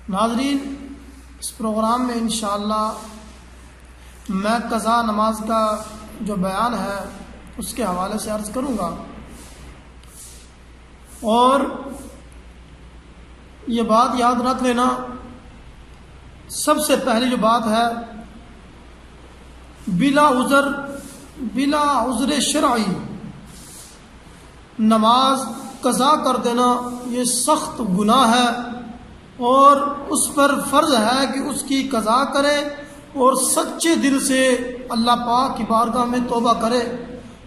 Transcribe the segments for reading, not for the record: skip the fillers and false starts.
ناظرین، اس پروگرام میں انشاءاللہ میں قضا نماز کا جو بیان ہے اس کے حوالے سے عرض کروں گا، اور یہ بات یاد رکھ لینا، سب سے پہلی جو بات ہے، بلا عذر شرعی نماز قضا کر دینا یہ سخت گناہ ہے، اور اس پر فرض ہے کہ اس کی قضا کرے اور سچے دل سے اللہ پاک کی بارگاہ میں توبہ کرے،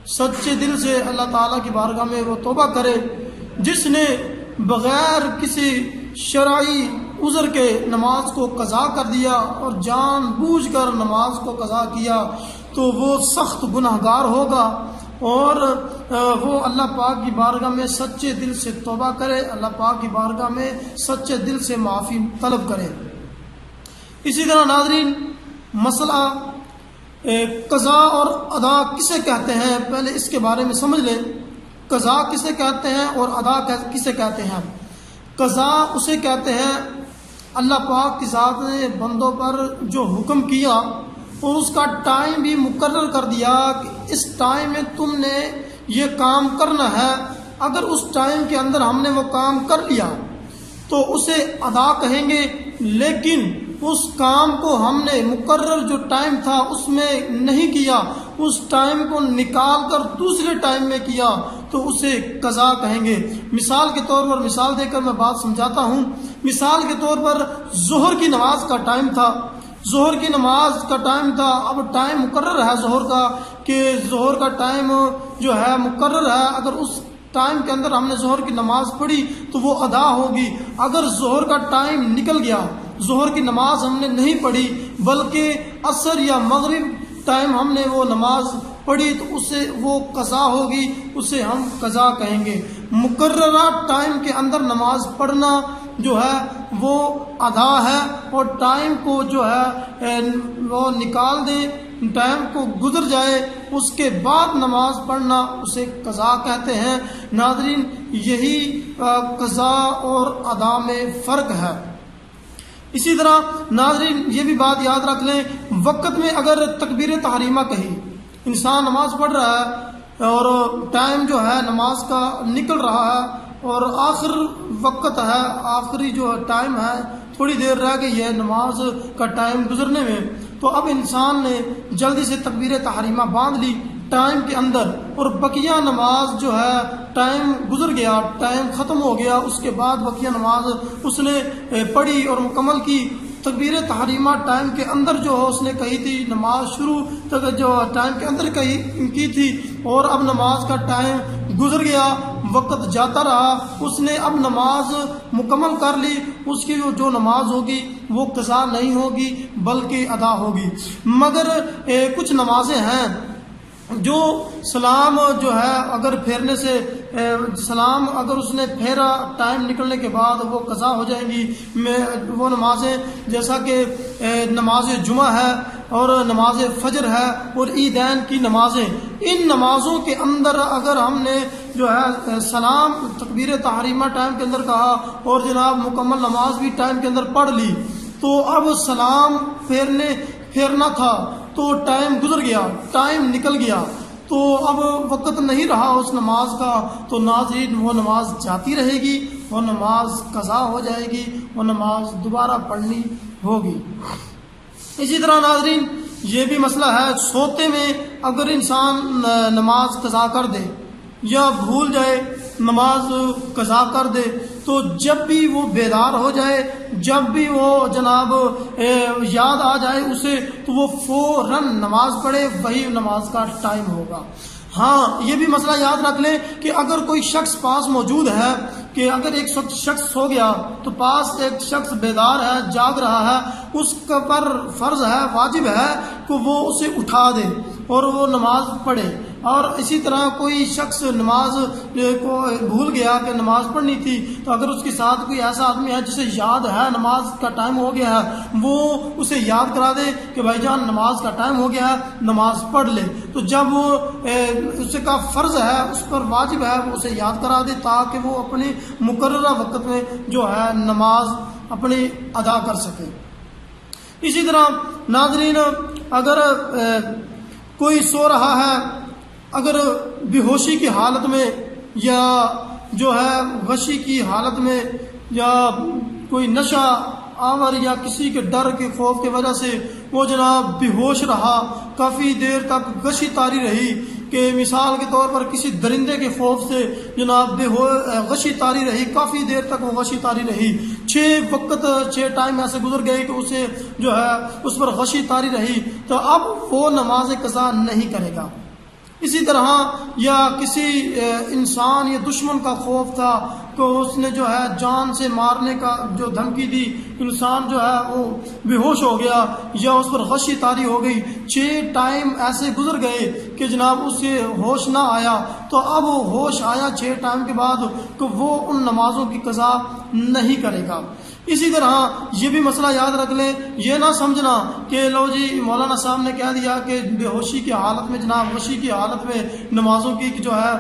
سچے دل سے اللہ تعالیٰ کی بارگاہ میں وہ توبہ کرے۔ جس نے بغیر کسی شرعی عذر کے نماز کو قضا کر دیا اور جان بوجھ کر نماز کو قضا کیا تو وہ سخت گناہگار ہوگا، اور وہ اللہ پاک کی بارگاہ میں سچے دل سے توبہ کرے، اللہ پاک کی بارگاہ میں سچے دل سے معافی طلب کرے۔ اسی طرح ناظرین، مسئلہ قضا اور ادا کسے کہتے ہیں، پہلے اس کے بارے میں سمجھ لیں۔ قضا کسے کہتے ہیں اور ادا کسے کہتے ہیں؟ قضا اسے کہتے ہیں اللہ پاک کی ذات نے بندوں پر جو حکم کیا اور اس کا ٹائم بھی مقرر کر دیا کہ اس ٹائم میں تم نے یہ کام کرنا ہے، اگر اس ٹائم کے اندر ہم نے وہ کام کر لیا تو اسے ادا کہیں گے، لیکن اس کام کو ہم نے مقرر جو ٹائم تھا اس میں نہیں کیا، اس ٹائم کو نکال کر دوسرے ٹائم میں کیا تو اسے قضا کہیں گے۔ مثال کے طور پر مثال دے کر میں بات سمجھاتا ہوں۔ مثال کے طور پر ظہر کی نماز کا ٹائم تھا، ظہر کی نماز کا ٹائم تھا، اب ٹائم مقرر ہے ظہر کا کہ ظہر کا ٹائم جو ہے مقرر ہے، اگر اس ٹائم کے اندر ہم نے ظہر کی نماز پڑھی تو وہ ادا ہوگی۔ اگر ظہر کا ٹائم نکل گیا، ظہر کی نماز ہم نے نہیں پڑھی بلکہ عصر یا مغرب ٹائم ہم نے وہ نماز پڑھی تو اسے وہ قضا ہوگی، اسے ہم قضا کہیں گے۔ مقررہ ٹائم کے اندر نماز پڑھنا جو ہے وہ ادا ہے، اور ٹائم کو جو ہے وہ نکال دیں، ٹائم کو گزر جائے اس کے بعد نماز پڑھنا اسے قضا کہتے ہیں۔ ناظرین، یہی قضا اور ادا میں فرق ہے۔ اسی طرح ناظرین یہ بھی بات یاد رکھ لیں، وقت میں اگر تکبیر تحریمہ کہی، انسان نماز پڑھ رہا ہے اور ٹائم جو ہے نماز کا نکل رہا ہے اور آخر وقت ہے، آخری جو ٹائم ہے، تھوڑی دیر رہ گئی ہے نماز کا ٹائم گزرنے میں، تو اب انسان نے جلدی سے تکبیر تحریمہ باندھ لی ٹائم کے اندر، اور بقیہ نماز جو ہے ٹائم گزر گیا، ٹائم ختم ہو گیا، اس کے بعد بقیہ نماز اس نے پڑھی اور مکمل کی۔ تکبیر تحریمہ ٹائم کے اندر جو اس نے کہی تھی، نماز شروع تک جو ٹائم کے اندر کی تھی، اور اب نماز کا ٹائم گزر گیا، وقت جاتا رہا، اس نے اب نماز مکمل کر لی، اس کی جو نماز ہوگی وہ قضا نہیں ہوگی بلکہ ادا ہوگی۔ مگر کچھ نمازیں ہیں جو سلام جو ہے اگر پھیرنے سے سلام اگر اس نے پھیرا ٹائم نکلنے کے بعد وہ قضا ہو جائیں گی۔ وہ نمازیں جیسا کہ نماز جمعہ ہے اور نماز فجر ہے اور عیدین کی نمازیں، ان نمازوں کے اندر اگر ہم نے جو ہے سلام تکبیر تحریمہ ٹائم کے اندر کہا اور جناب مکمل نماز بھی ٹائم کے اندر پڑھ لی، تو اب سلام پھیرنا تھا تو ٹائم گزر گیا، ٹائم نکل گیا، تو اب وقت نہیں رہا اس نماز کا، تو ناظرین وہ نماز جاتی رہے گی، وہ نماز قضا ہو جائے گی، وہ نماز دوبارہ پڑھنی ہوگی۔ اسی طرح ناظرین یہ بھی مسئلہ ہے، سوتے میں اگر انسان نماز قضا کر دے یا بھول جائے نماز قضا کر دے، تو جب بھی وہ بیدار ہو جائے، جب بھی وہ جناب یاد آ جائے اسے، تو وہ فوراً نماز پڑھے، وہی نماز کا ٹائم ہوگا۔ ہاں، یہ بھی مسئلہ یاد رکھ لیں کہ اگر کوئی شخص پاس موجود ہے، کہ اگر ایک شخص سو گیا تو پاس ایک شخص بیدار ہے، جاگ رہا ہے، اس پر فرض ہے، واجب ہے کہ وہ اسے اٹھا دے اور وہ نماز پڑھے۔ اور اسی طرح کوئی شخص نماز کو بھول گیا کہ نماز پڑھنی تھی، تو اگر اس کے ساتھ کوئی ایسا آدمی ہے جسے یاد ہے نماز کا ٹائم ہو گیا ہے، وہ اسے یاد کرا دے کہ بھائی جان نماز کا ٹائم ہو گیا ہے، نماز پڑھ لے، تو جب وہ اس کا فرض ہے، اس پر واجب ہے، وہ اسے یاد کرا دے تاکہ وہ اپنے مقررہ وقت میں جو ہے نماز اپنی ادا کر سکیں۔ اسی طرح ناظرین، اگر کوئی سو رہا ہے، اگر بے ہوشی کی حالت میں یا جو ہے غشی کی حالت میں یا کوئی نشہ آور یا کسی کے ڈر کے خوف کی وجہ سے وہ جناب بے ہوش رہا، کافی دیر تک غشی طاری رہی، کہ مثال کے طور پر کسی درندے کے خوف سے جناب غشی طاری رہی، کافی دیر تک وہ غشی طاری رہی، 6 ٹائم ایسے گزر گئے کہ اسے جو ہے اس پر غشی طاری رہی، تو اب وہ نماز قضا نہیں کرے گا۔ اسی طرح یا کسی انسان یا دشمن کا خوف تھا کہ اس نے جو ہے جان سے مارنے کا جو دھمکی دی، انسان جو ہے وہ بے ہوش ہو گیا یا اس پر غشی طاری ہو گئی، 6 ٹائم ایسے گزر گئے کہ جناب اس سے ہوش نہ آیا، تو اب وہ ہوش آیا 6 ٹائم کے بعد کہ وہ ان نمازوں کی قضا نہیں کرے گا۔ اسی طرح یہ بھی مسئلہ یاد رکھ لیں، یہ نہ سمجھنا کہ لو جی مولانا صاحب نے کہہ دیا کہ بے ہوشی کی حالت میں جناب غشی کی حالت میں نمازوں کی جو ہے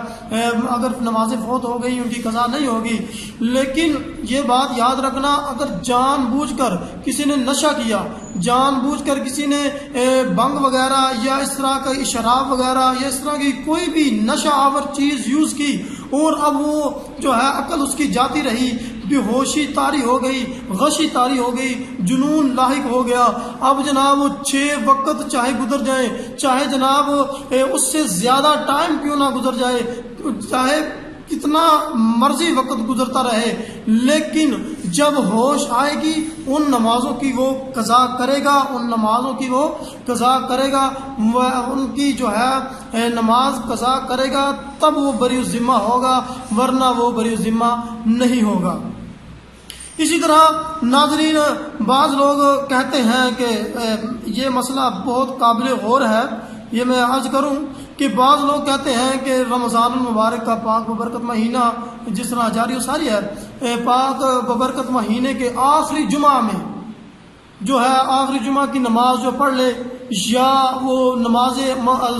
اگر نمازیں فوت ہو گئی ان کی قضا نہیں ہوگی، لیکن یہ بات یاد رکھنا، اگر جان بوجھ کر کسی نے نشہ کیا، جان بوجھ کر کسی نے بنگ وغیرہ یا اس طرح کا شراب وغیرہ یا اس طرح کی کوئی بھی نشہ آور چیز یوز کی اور اب وہ جو ہے عقل اس کی جاتی رہی، بے ہوشی طاری ہو گئی، غشی طاری ہو گئی، جنون لاحق ہو گیا، اب جناب 6 وقت چاہے گزر جائیں، چاہے جناب اس سے زیادہ ٹائم کیوں نہ گزر جائے، چاہے کتنا مرضی وقت گزرتا رہے، لیکن جب ہوش آئے گی ان نمازوں کی وہ قضا کرے گا، ان نمازوں کی وہ قضا کرے گا، ان کی جو ہے نماز قضا کرے گا، تب وہ بری الذمہ ہوگا، ورنہ وہ بری الذمہ نہیں ہوگا۔ اسی طرح ناظرین، بعض لوگ کہتے ہیں کہ یہ مسئلہ بہت قابل غور ہے، یہ میں عرض کروں کہ بعض لوگ کہتے ہیں کہ رمضان المبارک کا پاک ببرکت مہینہ جس طرح جاری و ساری ہے، پاک ببرکت مہینے کے آخری جمعہ میں جو ہے آخری جمعہ کی نماز جو پڑھ لے، یا وہ نماز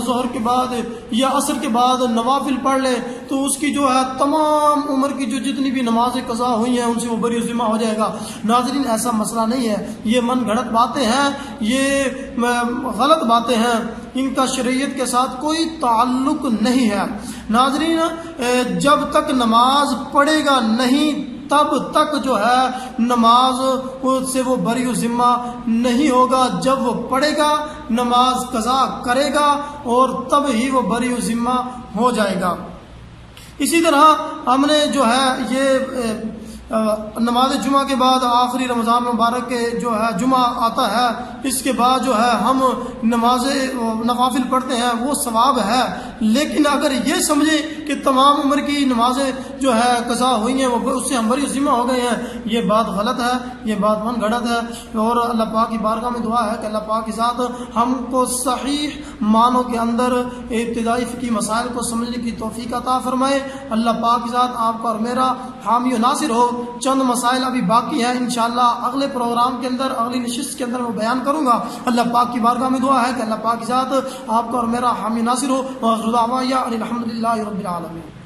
ظہر کے بعد یا عصر کے بعد نوافل پڑھ لے، تو اس کی جو ہے تمام عمر کی جو جتنی بھی نمازیں قضا ہوئی ہیں ان سے وہ بری ذمہ ہو جائے گا۔ ناظرین، ایسا مسئلہ نہیں ہے، یہ من گھڑت باتیں ہیں، یہ غلط باتیں ہیں، ان کا شریعت کے ساتھ کوئی تعلق نہیں ہے۔ ناظرین، جب تک نماز پڑھے گا نہیں تب تک جو ہے نماز سے وہ بری ذمہ نہیں ہوگا، جب وہ پڑھے گا نماز قضا کرے گا اور تب ہی وہ بری ذمہ ہو جائے گا۔ اسی طرح ہم نے جو ہے یہ نماز جمعہ کے بعد آخری رمضان مبارک کے جو ہے جمعہ آتا ہے، اس کے بعد جو ہے ہم نوافل پڑھتے ہیں، وہ ثواب ہے، لیکن اگر یہ سمجھیں کہ تمام عمر کی نمازیں جو ہے قضا ہوئی ہیں وہ اس سے ہم بری ذمہ ہو گئے ہیں، یہ بات غلط ہے، یہ بات من گھڑت ہے، اور اللہ پاک کی بارگاہ میں دعا ہے کہ اللہ پاک کے ساتھ ہم کو صحیح معنوں کے اندر ابتدائی فقہی مسائل کو سمجھنے کی توفیق عطا فرمائے۔ اللہ پاک کے ساتھ آپ کا اور میرا حامی و ناصر ہو۔ چند مسائل ابھی باقی ہیں، انشاءاللہ اگلے پروگرام کے اندر، اگلی نشست کے اندر وہ بیان کروں گا۔ اللہ پاک کی بارگاہ میں دعا ہے کہ اللہ پاک کے ساتھ آپ کا اور میرا حامی ناصر ہو۔ وآخر دعوانا ان الحمد للہ رب العالمین۔